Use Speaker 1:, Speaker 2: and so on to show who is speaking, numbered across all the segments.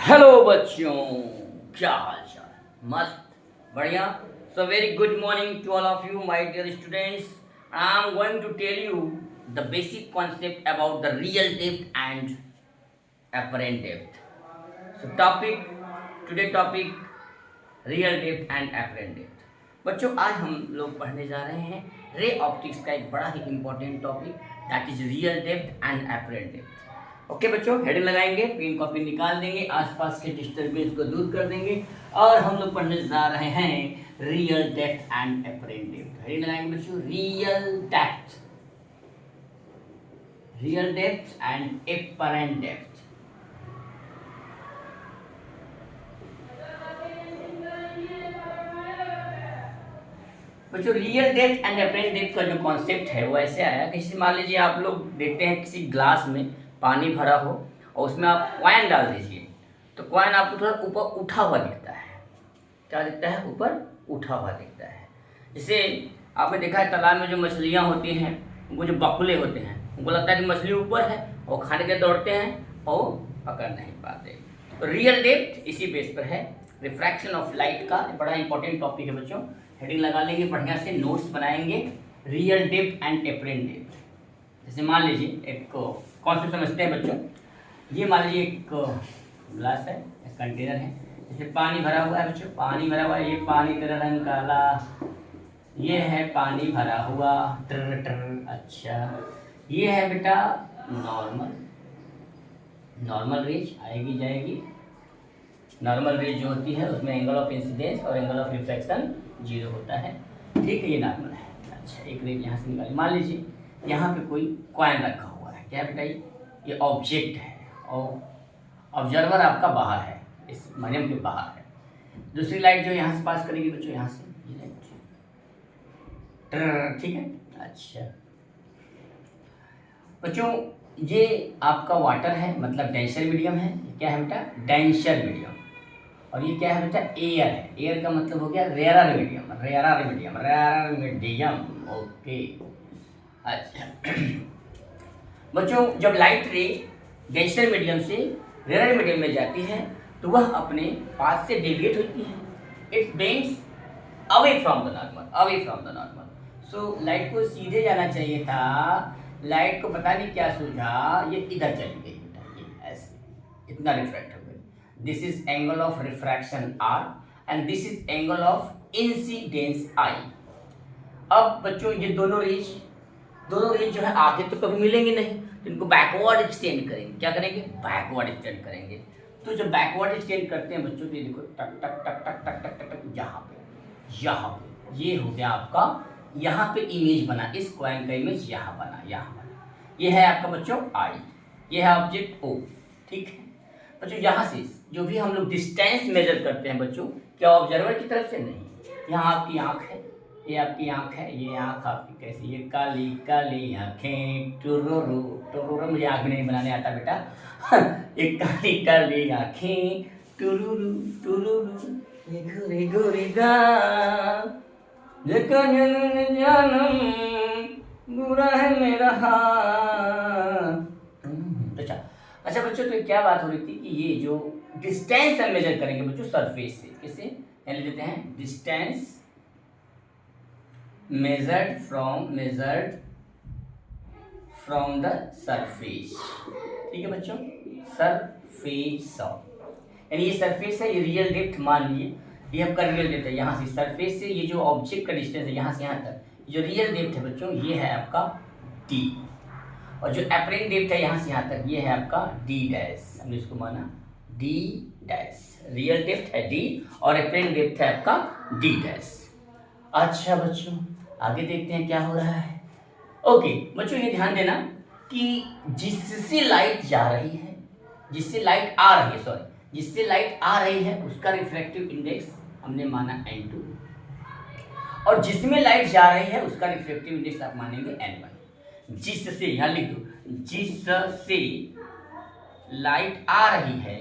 Speaker 1: Hello बच्चों, क्या हाल चाल? मस्त, बढ़िया। So very good morning to all of you my dear students. I am going to tell you the basic concept about the real depth and apparent depth. So topic real depth and apparent depth. बच्चों, आज हम लोग पढ़ने जा रहे हैं ray optics का एक बड़ा ही important topic, that is real depth and apparent depth. Okay बच्चों, हेडिंग लगाएंगे, पेन कॉपी निकाल देंगे, आसपास के डिस्टर्बेंस को दूर कर देंगे और हम लोग पढ़ने जा रहे हैं real depth and apparent depth. Heading लगाएंगे बच्चों, real depth and apparent depth. बच्चों, real depth and apparent depth का जो कॉन्सेप्ट है वो ऐसे आया कि जैसे मान लीजिए आप लोग देखते हैं किसी ग्लास में पानी भरा हो और उसमें आप कॉइन डाल दीजिए तो कॉइन आपको थोड़ा ऊपर उठा हुआ दिखता है। क्या दिखता है? ऊपर उठा हुआ दिखता है। जैसे आपने देखा है तालाब में जो मछलियाँ होती हैं, उनको जो बकुले होते हैं, उनको लगता है कि मछली ऊपर है और खाने के दौड़ते हैं और पकड़ नहीं पाते। तो रियल डेप्थ इसी बेस पर है, रिफ्रैक्शन ऑफ लाइट का बड़ा इंपॉर्टेंट टॉपिक है बच्चों। हेडिंग लगा लेंगे, बढ़िया से नोट्स बनाएंगे, real depth and apparent depth. जैसे मान लीजिए एक कॉन्सेप्ट समझते हैं बच्चों। ये मान लीजिए एक ग्लास है, एक कंटेनर है, जैसे पानी भरा हुआ है बच्चों, पानी भरा हुआ है। ये पानी तेरा रंग काला, ये है पानी भरा हुआ टर टर। अच्छा, ये है बेटा नॉर्मल रेज आएगी जाएगी। नॉर्मल रेज जो होती है उसमें एंगल ऑफ इंसिडेंस और एंगल ऑफ रिफ्लेक्शन 0 होता है। ठीक है, ये नॉर्मल है। अच्छा, एक रेज यहाँ से निकाली। मान लीजिए यहाँ पे कोई कॉइन रखा हुआ है। क्या बेटा? ये ऑब्जेक्ट है और ऑब्जर्वर आपका बाहर है, इस मीडियम के बाहर है। दूसरी लाइट जो यहाँ से पास करेगी बच्चों, यहाँ से ठीक है। अच्छा बच्चों, ये आपका वाटर है, मतलब डेंसर मीडियम है। क्या है बेटा? Denser medium. और ये क्या है बेटा? एयर है। एयर का मतलब हो गया रेयरर मीडियम। ओके। अच्छा बच्चों, जब लाइट रे डेंसर मीडियम से रेयरर मीडियम में जाती है तो वह अपने पाथ से डेविएट होती है। It bends away from the normal. So light को सीधे जाना चाहिए था, लाइट को पता नहीं क्या सूझा, ये इधर चली गई बेटा, ये ऐसे इतना रिफ्रैक्ट हो गई। This is angle of refraction R and this is angle of incidence I। अब बच्चों, ये दोनों रेज जो है आगे तो कभी मिलेंगे नहीं, तो इनको बैकवर्ड एक्सटेंड करेंगे। क्या करेंगे? बैकवर्ड एक्सटेंड करेंगे। तो जब बैकवर्ड एक्सटेंड करते हैं बच्चों, तो ये देखो टक टक टक टक टक टक टक टक, यहाँ पे ये हो गया आपका, यहाँ पे इमेज बना, इस कॉइन का इमेज यहाँ बना। ये है आपका बच्चों I, ये है ऑब्जेक्ट O। ठीक है बच्चों, यहाँ से जो भी हम लोग डिस्टेंस मेजर करते हैं बच्चों, क्या ऑब्जर्वर की तरफ से नहीं। यहाँ आपकी आँख है, ये आपकी आँख है, ये आँख आपकी कैसी, ये काली काली आँखें टुरुरु। मुझे आँख नहीं बनाने आता बेटा। ये काली काली आँखें टुरुरु, ये घोरे घोरे गाल, जानम बुरा है मेरा हाल। अच्छा बच्चों, तो क्या बात हो रही थी कि ये जो डिस्टेंस हम मेजर करेंगे बच्चों सरफेस से, किसे लिख देते हैं? Distance measured from the surface। ठीक है बच्चों, सरफेस, यानी ये सरफेस है, ये रियल डेप्थ मान लीजिए, ये आपका रियल डेप्थ है। यहाँ से सरफेस से ये जो ऑब्जेक्ट का डिस्टेंस है यहाँ से यहाँ तक, जो रियल डेप्थ है बच्चों, ये है आपका D। और जो apparent डेप्थ है यहाँ से यहाँ तक, ये है आपका D डैश। हमने इसको माना D डैश। रियल डेप्थ है D और apparent डेप्थ है आपका D डैश। अच्छा बच्चों, आगे देखते हैं क्या हो रहा है। ओके बच्चों, ये ध्यान देना कि जिससे लाइट आ रही है उसका रिफ्रैक्टिव इंडेक्स हमने माना N2, और जिसमें लाइट जा रही है उसका रिफ्रैक्टिव इंडेक्स आप मानेंगे N1। जिससे, यहाँ लिख दो, जिससे लाइट आ रही है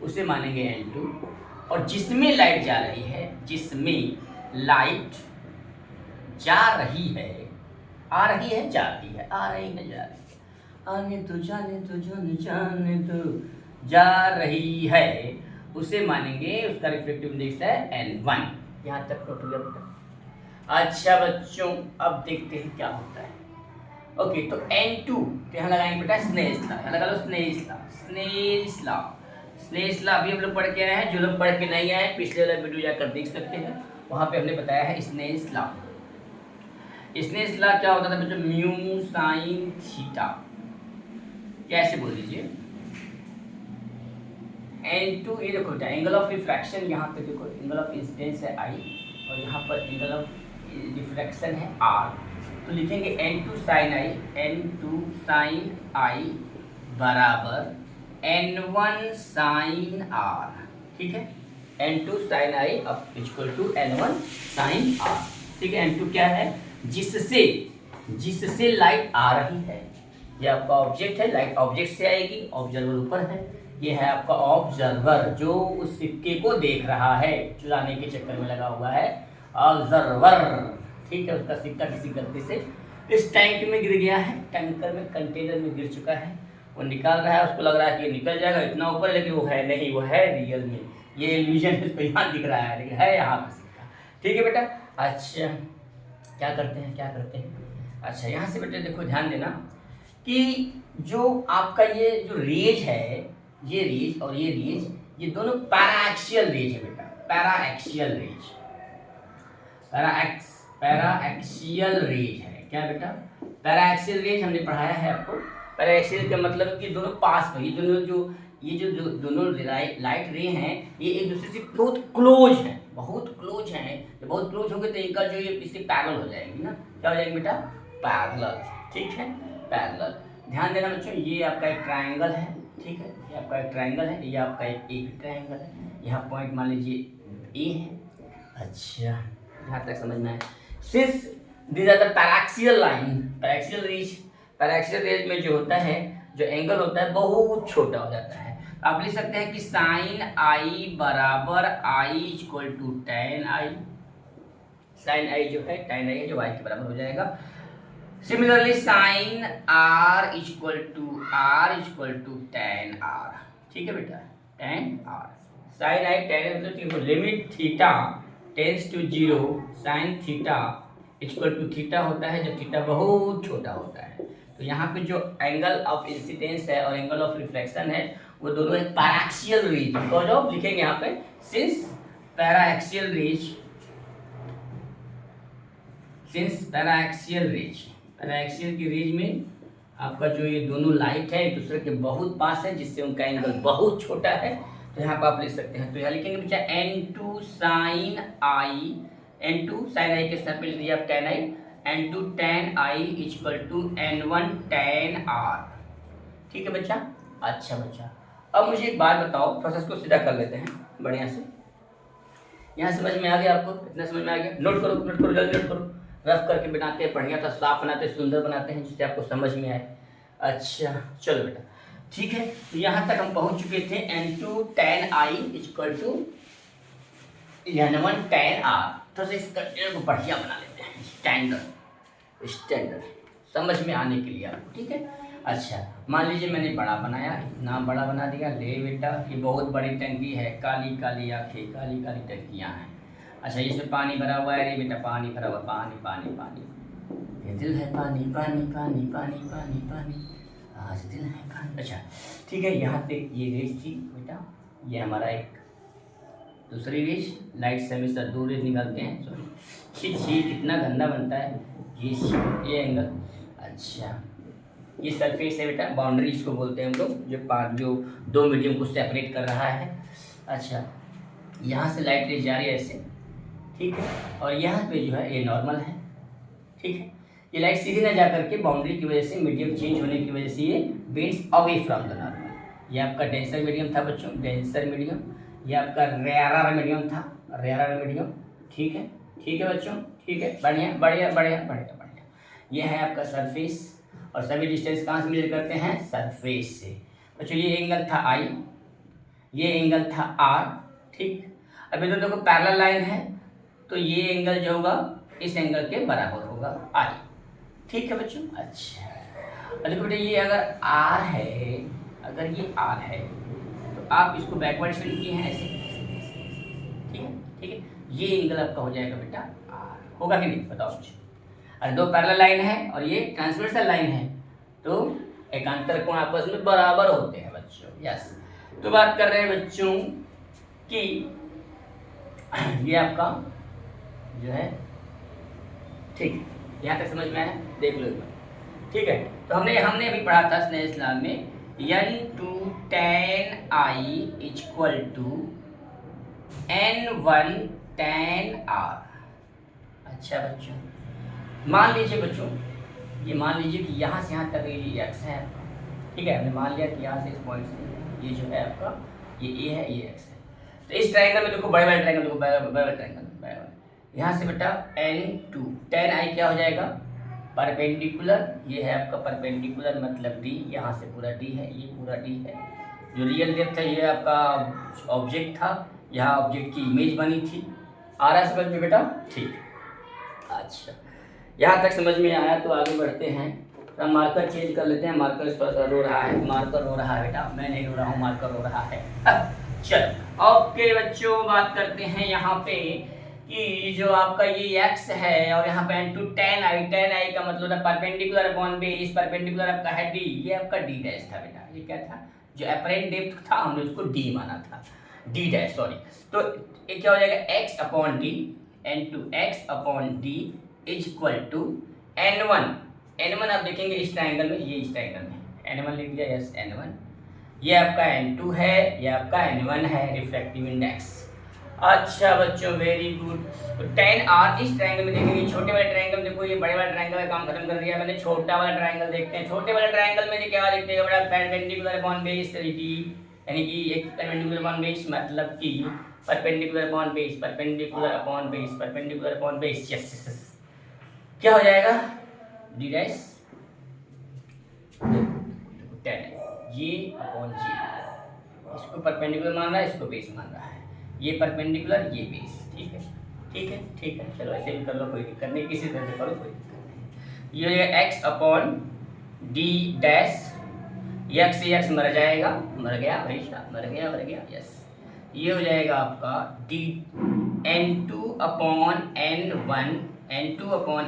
Speaker 1: उसे मानेंगे N2, और जिसमें लाइट जा रही है, आ रही है, जा रही है, आने तो जाने तो जाने तो जा रही है, उसे मानेंगे, उसका रिफ्लेक्टिव इंडेक्स है N1। यहाँ तक नोट हो गया बेटा। अच्छा बच्चों, अब देखते हैं क्या होता है। ओके, तो N2 तो यहाँ लगाएंगे बेटा स्नेल्स लॉ, यहाँ लगा लो Snell's law. Snell's law, Snell's law अभी हम लोग पढ़ के आए हैं। जो लोग पढ़ के नहीं आए पिछले वाला वीडियो जाकर देख सकते हैं, वहाँ पे हमने बताया है स्नेल्स लॉ। स्नेल्स लॉ क्या होता था बच्चों? म्यू साइन थीटा, कैसे बोल दीजिए, N2 ये देखो बेटा एंगल ऑफ रिफ्रैक्शन, यहाँ पे देखो एंगल ऑफ इंसिडेंस है I और यहाँ पर एंगल ऑफ रिफ्रैक्शन है R। तो लिखेंगे N2 sine I, N2 sine I बराबर N1 साइन R। ठीक है, N2 साइन I अब equal to N1 sine R। ठीक है, N2 क्या है? जिससे लाइट आ रही है। ये आपका ऑब्जेक्ट है, लाइट ऑब्जेक्ट से आएगी, ऑब्जर्वर ऊपर है। ये है आपका ऑब्जर्वर जो उस सिक्के को देख रहा है, चुराने के चक्कर में लगा हुआ है ऑब्जर्वर। ठीक है, उसका सिक्का किसी गलती से इस टैंक में गिर गया है, टैंकर में, कंटेनर में गिर चुका है, वो निकाल रहा है, उसको लग रहा है कि ये निकल जाएगा इतना ऊपर, लेकिन वो है नहीं, वो है रियल में, ये इल्यूजन इसको यहाँ दिख रहा है लेकिन है यहाँ पर सिक्का। ठीक है बेटा। अच्छा क्या करते हैं, अच्छा यहाँ से बेटा देखो ध्यान देना कि जो आपका ये जो रेज है, ये रेज और ये रेज, ये दोनों पैराएक्सियल रेज है बेटा, पैराएक्सियल रेज, पैराएक्सियल रेज है। क्या बेटा? पैराएक्सियल रेज हमने पढ़ाया है आपको। पैराएक्सियल का मतलब कि दोनों पास में, ये जो दोनों लाइट रे हैं ये एक दूसरे से बहुत क्लोज हैं, जब बहुत क्लोज होंगे तो इनका जो ये इसके पैरेलल हो जाएंगी ना, क्या हो जाएंगे बेटा? पैरेलल। ठीक है, पैरेलल। ध्यान देना बच्चों, ये आपका एक ट्रायंगल है। ठीक है, ये आपका एक ट्रायंगल है, ये आपका एक ट्रायंगल है, यहाँ पॉइंट मान लीजिए ए है। अच्छा यहाँ तक समझ में आया। Since this are the paraxial line, paraxial rays में जो होता है, जो एंगल होता है बहुत छोटा हो जाता है। आप लिख सकते हैं कि साइन आई बराबर i equal to tan i, sine i जो है टेन आई है जो आई के बराबर हो जाएगा। Similarly sine r equal to tan are. ठीक है बेटा, tan r, sine i tan मतलब limit theta tends to 0, sine theta equal to theta होता है जब थीटा बहुत छोटा होता है। तो यहाँ पे जो एंगल ऑफ इंसिडेंस है और एंगल ऑफ रिफ्लेक्शन है वो दोनों एक पैराक्सियल रेज, बिकॉज ऑफ लिखेंगे यहाँ पे सिंस पैराक्सियल की रेज में आपका जो ये दोनों लाइट है एक दूसरे के बहुत पास है, जिससे उनका एंगल बहुत छोटा है। तो यहाँ पर आप लिख सकते हैं, तो यहाँ लिखेंगे बच्चा N2 साइन आई के स्थान पे लिख दीजिए आप tan I, N2 tan I equal to N1 tan are. ठीक है बच्चा। अच्छा बच्चा, अब मुझे एक बात बताओ, प्रोसेस को सीधा कर लेते हैं बढ़िया से। यहाँ समझ में आ गया आपको? इतना समझ में आ गया? नोट करो जल्दी नोट करो, रफ करके बनाते हैं, बढ़िया था, साफ बनाते हैं, सुंदर बनाते हैं, जिससे आपको समझ में आए। अच्छा चलो बेटा, ठीक है, तो यहाँ तक हम पहुँच चुके थे। N2 tan I equal to N1 tan R. तो इस कंटेनर को बढ़िया बना लेते हैं, स्टैंडर्ड समझ में आने के लिए आपको। ठीक है। अच्छा मान लीजिए मैंने बड़ा बनाया, इतना बड़ा बना दिया, ले बेटा ये बहुत बड़ी टंकी है, काली काली आँखें, काली काली टंकियाँ हैं। अच्छा इसमें पानी भरा हुआ है, रे बेटा पानी भरा हुआ, पानी पानी पानी, ये दिल है पानी पानी पानी पानी पानी पानी, आज दिल है पानी। अच्छा ठीक है, यहाँ पे ये रेज थी बेटा, ये हमारा एक दूसरी रेज, लाइट से हमेशा दो रेज निकालते हैं, सॉरी छी कितना गंदा बनता है ये एंगल। अच्छा ये सरफेस है बेटा, बाउंड्री इसको बोलते हैं हम लोग, जो दो मीडियम को सेपरेट कर रहा है। अच्छा यहाँ से लाइट रेज जा रही है ऐसे, ठीक है, और यहाँ पे जो है ये नॉर्मल है। ठीक है, ये लाइट सीधे ना जा करके बाउंड्री की वजह से, मीडियम चेंज होने की वजह से ये bends away from the normal. ये आपका डेंसर मीडियम था बच्चों, डेंसर मीडियम, ये आपका रेयरर मीडियम था, रेयरर मीडियम। ठीक है बच्चों, ठीक है, बढ़िया बढ़िया बढ़िया बढ़िया बढ़िया। ये है आपका सरफेस, और सभी डिस्टेंस कहाँ से मेजर करते हैं? सरफेस से। बच्चों ये एंगल था आई, ये एंगल था आर। ठीक, अब ये दोनों को पैरेलल लाइन है, तो ये एंगल जो होगा इस एंगल के बराबर होगा आई। ठीक है बच्चों। अच्छा और देखो बेटा ये अगर आर है, अगर ये आर है तो आप इसको बैकवर्ड स्पेलिंग किए हैं ऐसे, ठीक है, ठीक है। ये एंगल आपका हो जाएगा बेटा आर, होगा कि नहीं बताओ मुझे। और दो पैरेलल लाइन है और ये ट्रांसवर्सल लाइन है तो एकांतर कोण आपस में बराबर होते हैं बच्चों, यस। तो बात कर रहे हैं बच्चों कि ये आपका जो है, ठीक है, यहाँ तक समझ में आया, देख लो एक बार, ठीक है। तो हमने अभी पढ़ा था स्नेह इस्लाम में n2 tan I equal to n1 tan R। अच्छा बच्चों, मान लीजिए बच्चों, ये मान लीजिए कि यहाँ से यहाँ तक ये x है आपका, ठीक है। हमने मान लिया कि यहाँ से इस पॉइंट से ये जो है आपका ये a है, ये x है। तो इस ट्रायंगल में देखो, बड़े वाले ट्रायंगल देखो, बड़े वाले ट्रायंगल, यहाँ से बेटा n2 tan I क्या हो जाएगा, परपेंडिकुलर, ये है आपका परपेंडिकुलर मतलब d, यहाँ से पूरा d है, ये पूरा d है। जो रियल डेप्थ है ये आपका ऑब्जेक्ट था, यहाँ ऑब्जेक्ट की इमेज बनी थी। आ रहा है समझ में बेटा, ठीक। अच्छा, यहाँ तक समझ में आया तो आगे बढ़ते हैं। तो मार्कर चेंज कर लेते हैं, मार्कर इस पर रो रहा है, मार्कर रो रहा है बेटा, मैं नहीं रो रहा हूँ, मार्कर रो रहा है। चलो ओके बच्चों, बात करते हैं यहाँ पे कि जो आपका ये x है और यहाँ पे n2 tan I का मतलब है परपेंडिकुलर अपॉन बेस, परपेंडिकुलर आपका है d, ये आपका d डैश था बेटा। ये क्या था, जो अपरेंट डेप्थ था हमने उसको d माना था, d डैश, सॉरी। तो ये क्या हो जाएगा, x upon d, n2 x upon d is equal to n1 आप देखेंगे इस ट्रायंगल में, ये इस ट्रायंगल में n1 लिख दिया, यस n1, ये आपका n2 है, ये आपका n1 है, रिफ्रैक्टिव इंडेक्स। अच्छा बच्चों, वेरी गुड। तो tan R इस ट्रायंगल में देखेंगे, छोटे वाले ट्रायंगल में देखो, ये बड़े वाले ट्रायंगल का काम खत्म कर दिया मैंने, छोटा वाला ट्रायंगल देखते हैं। छोटे वाले ट्रायंगल में क्या देखते हैं बड़ा, परपेंडिकुलर अपॉन बेस डी, यानी कि एक परपेंडिकुलर अपॉन बेस मतलब कि perpendicular upon base, perpendicular upon base, perpendicular upon base, yes yes, क्या हो जाएगा डी डैश tan, ये अपॉन जी, इसको परपेंडिकुलर मान रहा है, इसको बेस मान रहा है, ये परपेंडिकुलर, ये बेस, ठीक है, ठीक है, ठीक है। चलो ऐसे भी कर लो, कोई दिक्कत नहीं, किसी तरह से करो, कोई दिक्कत नहीं। ये x upon D dash, x से x मर जाएगा, मर गया भाई साहब, मर गया, यस। ये हो जाएगा आपका d n2 upon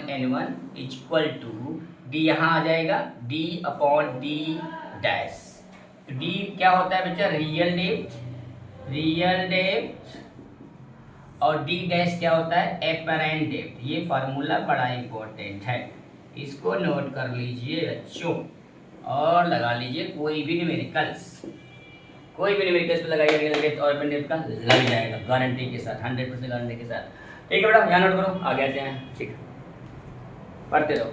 Speaker 1: n1 equal to d, यहाँ आ जाएगा d अपॉन d डैश। तो d क्या होता है बच्चा, रियल डेप्थ, और d डैश क्या होता है, एपरेंट डेप्थ। ये फार्मूला बड़ा इंपॉर्टेंट है, इसको नोट कर लीजिए बच्चों और लगा लीजिए। कोई भी न्यूमेरिकल्स पे लगाइए, रियल डेप्थ और एपरेंट डेप्थ का लग जाएगा गारंटी के साथ, 100% गारंटी के साथ। ठीक है बेटा, यहाँ नोट करो, आगे आते हैं, ठीक है, पढ़ते रहो।